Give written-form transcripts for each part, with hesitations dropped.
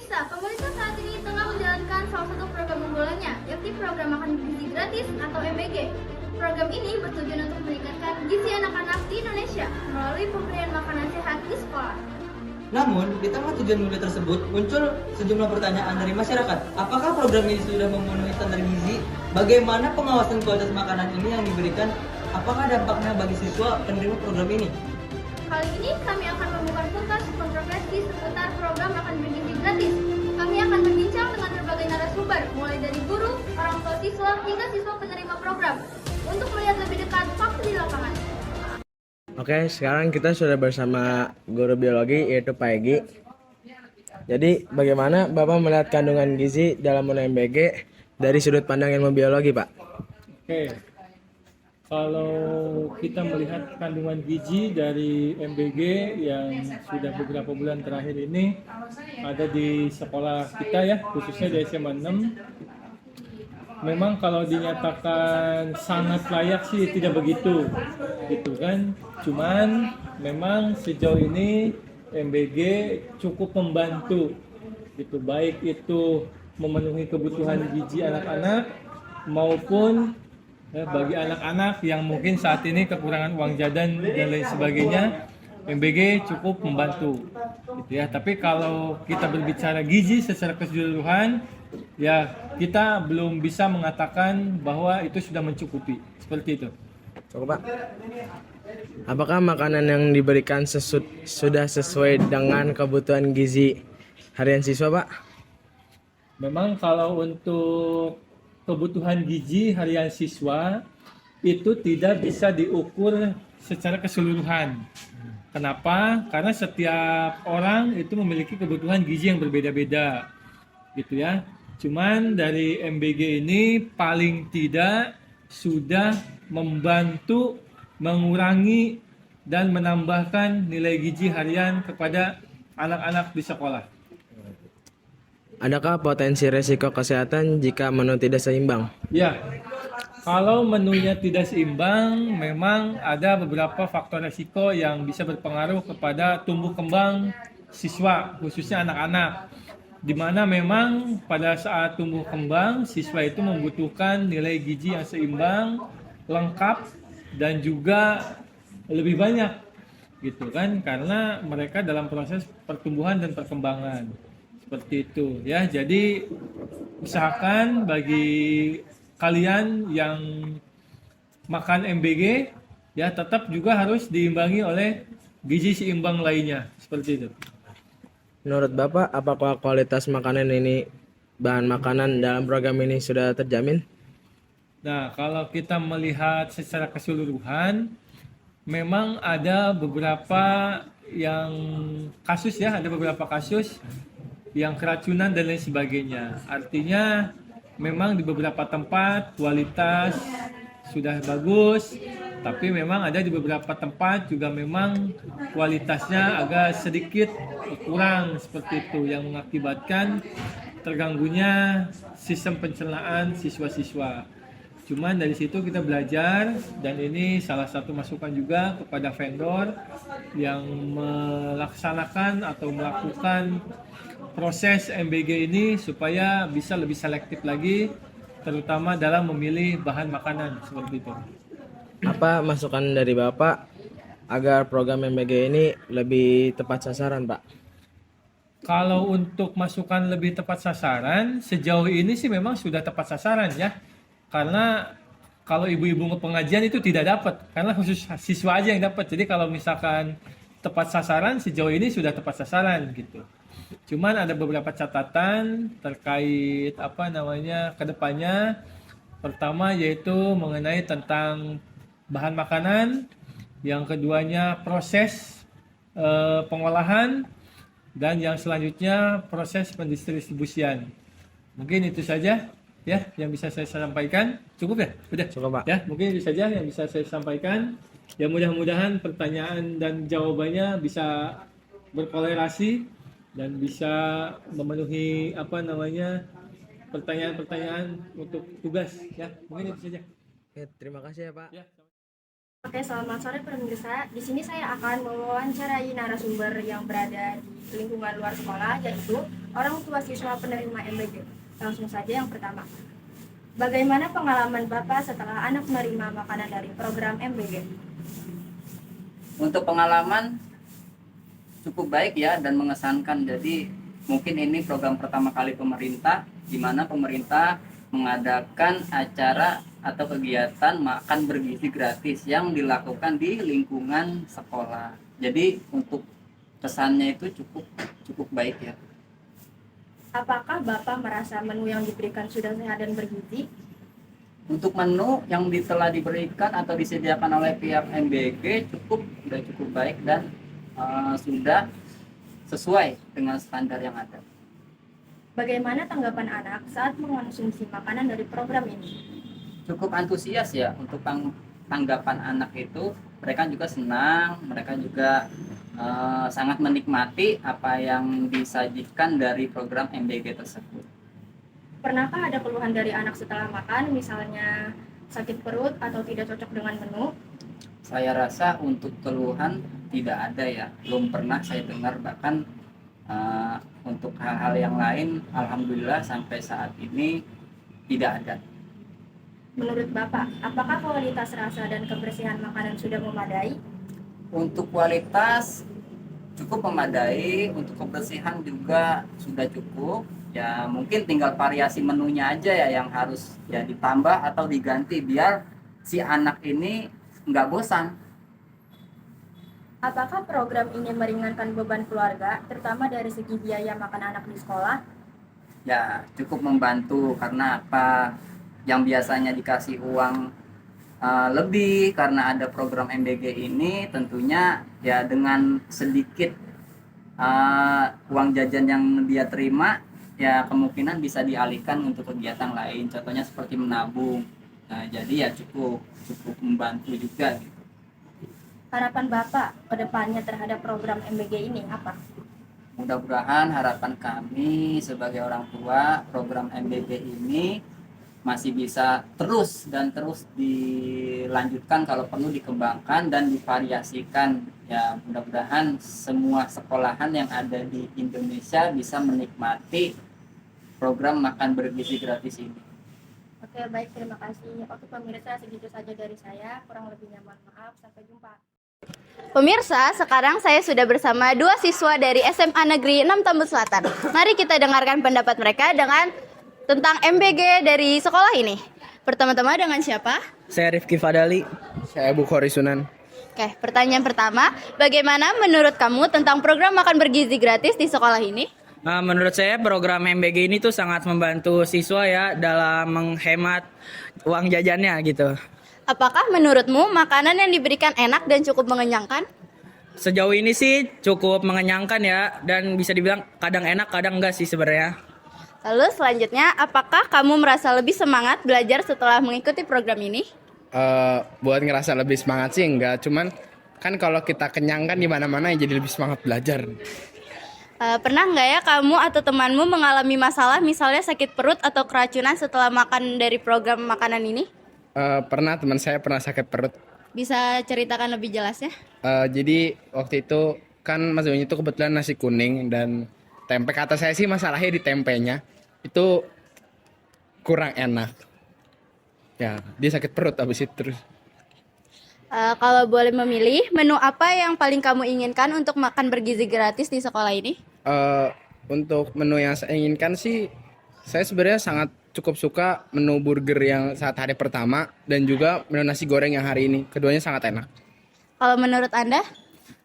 Pemirsa, pemerintah saat ini tengah menjalankan salah satu program unggulannya, yakni program makan gizi gratis atau MBG. Program ini bertujuan untuk meningkatkan gizi anak-anak di Indonesia melalui pemberian makanan sehat di sekolah. Namun, di tengah tujuan mulia tersebut, muncul sejumlah pertanyaan dari masyarakat. Apakah program ini sudah memenuhi standar gizi? Bagaimana pengawasan kualitas makanan ini yang diberikan? Apakah dampaknya bagi siswa penerima program ini? Kali ini kami akan membuka tuntas kontroversi seputar program makan bergizi gratis. Kami akan berbincang dengan berbagai narasumber, mulai dari guru, orang tua siswa, hingga siswa penerima program, untuk melihat lebih dekat fakta di lapangan. Oke, sekarang kita sudah bersama guru biologi yaitu Pak Egi. Jadi, bagaimana Bapak melihat kandungan gizi dalam menu MBG dari sudut pandang ilmu biologi, Pak? Oke, kalau kita melihat kandungan gizi dari MBG yang sudah beberapa bulan terakhir ini ada di sekolah kita ya, khususnya di SMA 6, memang kalau dinyatakan sangat layak sih tidak begitu, gitu kan. Cuman memang sejauh ini MBG cukup membantu, gitu, baik itu memenuhi kebutuhan gizi anak-anak maupun bagi anak-anak yang mungkin saat ini kekurangan uang jajan dan lain sebagainya, MBG cukup membantu, gitu ya. Tapi kalau kita berbicara gizi secara keseluruhan, ya kita belum bisa mengatakan bahwa itu sudah mencukupi, seperti itu. Coba, Pak. Apakah makanan yang diberikan sudah sesuai dengan kebutuhan gizi harian siswa, Pak? Memang kalau untuk kebutuhan gizi harian siswa itu tidak bisa diukur secara keseluruhan. Kenapa? Karena setiap orang itu memiliki kebutuhan gizi yang berbeda-beda, gitu ya. Cuman dari MBG ini paling tidak sudah membantu mengurangi dan menambahkan nilai gizi harian kepada anak-anak di sekolah. Adakah potensi resiko kesehatan jika menu tidak seimbang? Ya, kalau menunya tidak seimbang, memang ada beberapa faktor resiko yang bisa berpengaruh kepada tumbuh kembang siswa, khususnya anak-anak. Di mana memang pada saat tumbuh kembang, siswa itu membutuhkan nilai gizi yang seimbang, lengkap, dan juga lebih banyak, gitu kan, karena mereka dalam proses pertumbuhan dan perkembangan. Seperti itu ya. Jadi usahakan bagi kalian yang makan MBG ya tetap juga harus diimbangi oleh gizi seimbang lainnya, seperti itu. Menurut Bapak, apakah kualitas makanan ini, bahan makanan dalam program ini sudah terjamin? Nah, kalau kita melihat secara keseluruhan, memang ada beberapa yang kasus ya, ada beberapa kasus yang keracunan dan lain sebagainya. Artinya memang di beberapa tempat kualitas sudah bagus, tapi memang ada di beberapa tempat juga memang kualitasnya agak sedikit kurang, seperti itu, yang mengakibatkan terganggunya sistem pencernaan siswa-siswa. Cuman dari situ kita belajar, dan ini salah satu masukan juga kepada vendor yang melaksanakan atau melakukan proses MBG ini supaya bisa lebih selektif lagi, terutama dalam memilih bahan makanan, seperti itu. Apa masukan dari Bapak agar program MBG ini lebih tepat sasaran, Pak? Kalau untuk masukan lebih tepat sasaran, sejauh ini sih memang sudah tepat sasaran ya. Karena kalau ibu-ibu pengajian itu tidak dapat, karena khusus siswa aja yang dapat. Jadi kalau misalkan tepat sasaran, sejauh ini sudah tepat sasaran gitu. Cuman ada beberapa catatan terkait kedepannya. Pertama yaitu mengenai tentang bahan makanan, yang keduanya proses pengolahan, dan yang selanjutnya proses pendistribusian. Mungkin itu saja ya yang bisa saya sampaikan. Cukup ya? Udah? Cukup, Pak. Ya, mungkin itu saja yang bisa saya sampaikan. Ya, mudah-mudahan pertanyaan dan jawabannya bisa berkolerasi dan bisa memenuhi pertanyaan-pertanyaan untuk tugas ya. Mungkin itu saja. Oke, terima kasih ya, Pak. Ya. Oke, selamat sore pemirsa. Di sini saya akan mewawancarai narasumber yang berada di lingkungan luar sekolah, yaitu orang tua siswa penerima MBG. Langsung saja yang pertama. Bagaimana pengalaman Bapak setelah anak menerima makanan dari program MBG? Untuk pengalaman cukup baik ya dan mengesankan. Jadi mungkin ini program pertama kali pemerintah di mana pemerintah mengadakan acara atau kegiatan makan bergizi gratis yang dilakukan di lingkungan sekolah. Jadi untuk kesannya itu cukup baik ya. Apakah Bapak merasa menu yang diberikan sudah sehat dan bergizi? Untuk menu yang telah diberikan atau disediakan oleh pihak MBG sudah cukup baik dan sudah sesuai dengan standar yang ada. Bagaimana tanggapan anak saat mengonsumsi makanan dari program ini? Cukup antusias ya untuk tanggapan anak itu. Mereka juga senang, mereka juga sangat menikmati apa yang disajikan dari program MBG tersebut. Pernahkah ada keluhan dari anak setelah makan, misalnya sakit perut atau tidak cocok dengan menu? Saya rasa untuk keluhan tidak ada ya, belum pernah saya dengar. Bahkan untuk hal-hal yang lain alhamdulillah sampai saat ini tidak ada. Menurut Bapak, apakah kualitas rasa dan kebersihan makanan sudah memadai? Untuk kualitas cukup memadai, untuk kebersihan juga sudah cukup. Ya mungkin tinggal variasi menunya aja ya yang harus ya ditambah atau diganti biar si anak ini nggak bosan. Apakah program ini meringankan beban keluarga, terutama dari segi biaya makan anak di sekolah? Ya cukup membantu karena apa? Yang biasanya dikasih uang lebih karena ada program MBG ini, tentunya ya dengan sedikit uang jajan yang dia terima ya kemungkinan bisa dialihkan untuk kegiatan lain, contohnya seperti menabung. Nah, jadi ya cukup membantu juga gitu. Harapan Bapak ke depannya terhadap program MBG ini apa? Mudah-mudahan harapan kami sebagai orang tua, program MBG ini masih bisa terus dilanjutkan, kalau perlu dikembangkan dan divariasikan. Ya mudah-mudahan semua sekolahan yang ada di Indonesia bisa menikmati program makan bergizi gratis ini. Oke, baik, terima kasih. Oke pemirsa, segitu saja dari saya. Kurang lebihnya mohon maaf. Sampai jumpa. Pemirsa, sekarang saya sudah bersama dua siswa dari SMA Negeri 6 Tambun Selatan. Mari kita dengarkan pendapat mereka tentang MBG dari sekolah ini. Pertama-tama dengan siapa? Saya Rifki Fadali. Saya Bukhari Sunan. Oke, pertanyaan pertama, bagaimana menurut kamu tentang program makan bergizi gratis di sekolah ini? Menurut saya program MBG ini tuh sangat membantu siswa ya dalam menghemat uang jajannya gitu. Apakah menurutmu makanan yang diberikan enak dan cukup mengenyangkan? Sejauh ini sih cukup mengenyangkan ya, dan bisa dibilang kadang enak kadang enggak sih sebenarnya. Lalu selanjutnya, apakah kamu merasa lebih semangat belajar setelah mengikuti program ini? Buat ngerasa lebih semangat sih enggak, cuman kan kalau kita kenyang kan di mana-mana jadi lebih semangat belajar. Pernah nggak ya kamu atau temanmu mengalami masalah misalnya sakit perut atau keracunan setelah makan dari program makanan ini? Pernah, teman saya pernah sakit perut. Bisa ceritakan lebih jelas ya? Jadi waktu itu kan maksudnya itu kebetulan nasi kuning dan tempe. Kata saya sih masalahnya di tempenya itu kurang enak. Ya, dia sakit perut habis itu terus. Kalau boleh memilih, menu apa yang paling kamu inginkan untuk makan bergizi gratis di sekolah ini? Untuk menu yang saya inginkan sih, saya sebenarnya sangat cukup suka menu burger yang saat hari pertama dan juga menu nasi goreng yang hari ini. Keduanya sangat enak. Kalau menurut Anda?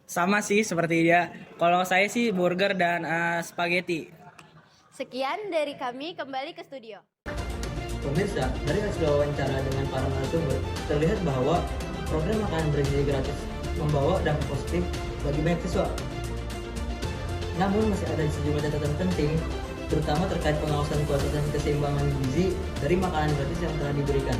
Sama sih seperti dia. Kalau saya sih burger dan spaghetti. Sekian dari kami, kembali ke studio. Pemirsa, dari hasil wawancara dengan para narasumber, terlihat bahwa program makanan bergizi gratis membawa dampak positif bagi banyak siswa. Namun masih ada sejumlah catatan penting, terutama terkait pengawasan kualitas dan keseimbangan gizi dari makanan gratis yang telah diberikan.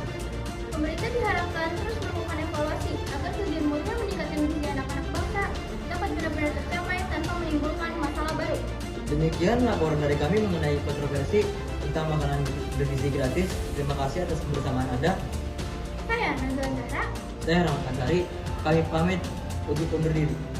Pemerintah diharapkan terus melakukan evaluasi agar tujuan mulia meningkatkan gizi anak-anak bangsa dapat benar-benar tercapai tanpa menimbulkan masalah baru. Demikian laporan dari kami mengenai kontroversi tentang makanan bergizi gratis. Terima kasih atas kebersamaan Anda. Saya Nazwa Zahra. Saya Rahmat Ansari, kami pamit untuk undur diri.